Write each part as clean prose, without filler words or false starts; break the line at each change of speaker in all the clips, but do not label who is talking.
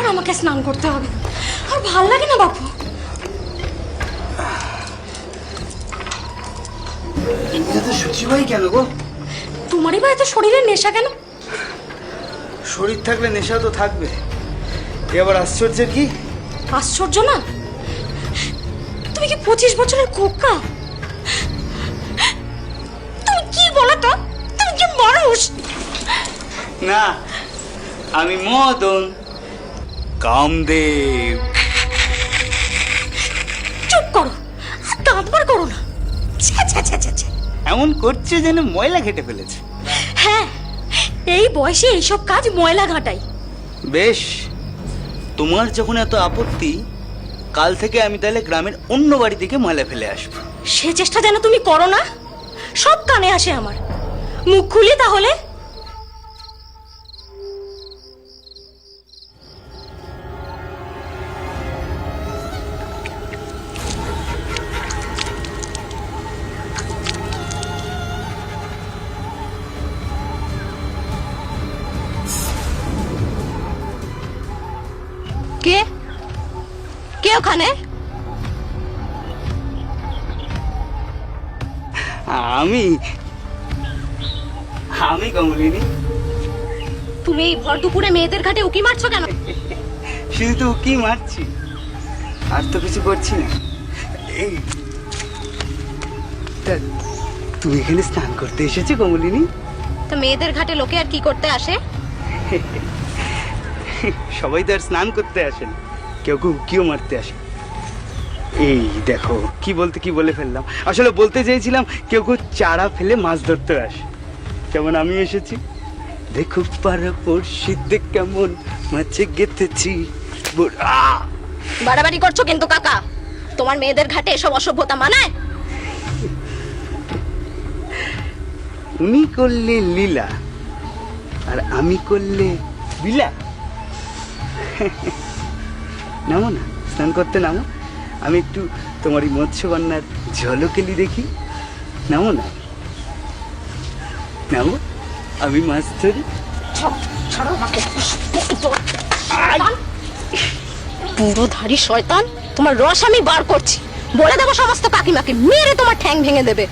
আর আমাকে স্নান করতে হবে। আর ভাল লাগে না বাপু।
সুচিবাই কেন গো?
তোমারই বা এত শরীরের নেশা কেন?
শরীর থাকলে নেশা তো থাকবে। এবার আশ্চর্যের কি?
আশ্চর্য না? তুমি কি 25 বছরের খোকা? তুমি কি বলো তো? তুমি কি মানুষ?
না, আমি মদন কামদেব।
চুপ করো, আর দাঁত বার করো না। ছ্যা ছ্যা ছ্যা ছ্যা ছ্যা।
এমন করছে যেন ময়লা ঘেটে ফেলেছে।
হ্যাঁ, এই বয়সে এইসব কাজ ময়লা ঘাটাই।
বেশ, তোমার যখন এত আপত্তি, কাল থেকে আমি তাহলে গ্রামের অন্য বাড়ি থেকে ময়লা ফেলে আসবো।
সে চেষ্টা যেন তুমি করো না। সব কানে আসে আমার। মুখ খুলি তাহলে। কে কে ওখানে?
আমি আমি কমলিনী।
তুমি এই ভর দুপুরে মেয়েদের ঘাটে উকি মারছো কেন?
শুধু তো কি মারছি, আর তো কিছু করছি না। এই তা তুমি এখানে স্নান করতে এসেছো কমলিনী?
তো মেয়েদের ঘাটে লোকে আর কি করতে আসে?
সবাই তো আর স্নান করতে আসেন, কেউ কেউ উকিও মারতে আসে। এই দেখো কি বলতে কি বলে ফেললাম। আসলে বলতে চেয়েছিলাম কেউ কেউ চারা ফেলে মাছ ধরতে আসে, যেমন আমি এসেছি। দেখো পারা পড়শিতে কেমন মাছে গেঁথেছি।
বাড়াবাড়ি করছো কিন্তু কাকা। তোমার মেয়েদের ঘাটে এসব অসভ্যতা মানায়?
উনি করলে লীলা আর আমি করলে বিলা। নামো না, স্নান করতে নামো। আমি একটু তোমার এই মৎস্যকন্যার ঝলকেলি দেখি। নামো না, নামো, আমি মাছ ধরি।
পুরোধারী শয়তান, তোমার রস আমি বার করছি। বলে দেবো সমস্ত কাকিমাকে, মেরে তোমার ঠ্যাং ভেঙে দেবে।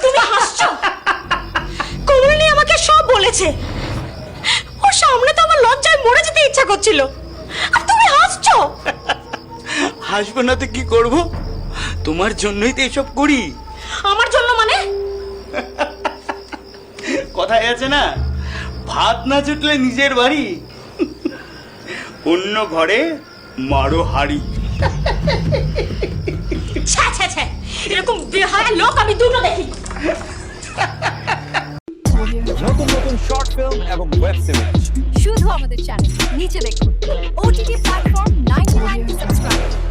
তুমি হাসছো? কমলিনী আমাকে সব বলেছে। ওর সামনে তো আমার লজ্জায় মরে যেতে ইচ্ছা করছিল, আর তুমি হাসছো।
হাসবো না তো কি করব? তোমার জন্যই তো এসব করি।
আমার জন্য মানে?
কথায় আছে না, ভাত না জুটলে নিজের বাড়ি, অন্য ঘরে মারো হাড়ি।
ছ্যা ছ্যা ছ্যা, এরকম বেহায়া লোক আমি দুটো দেখি।
নতুন নতুন শর্ট ফিল্ম এবং ওয়েব সিরিজ
শুধু আমাদের চ্যানেল নিচে দেখুন OTT প্ল্যাটফর্ম 99 সাবস্ক্রাইব।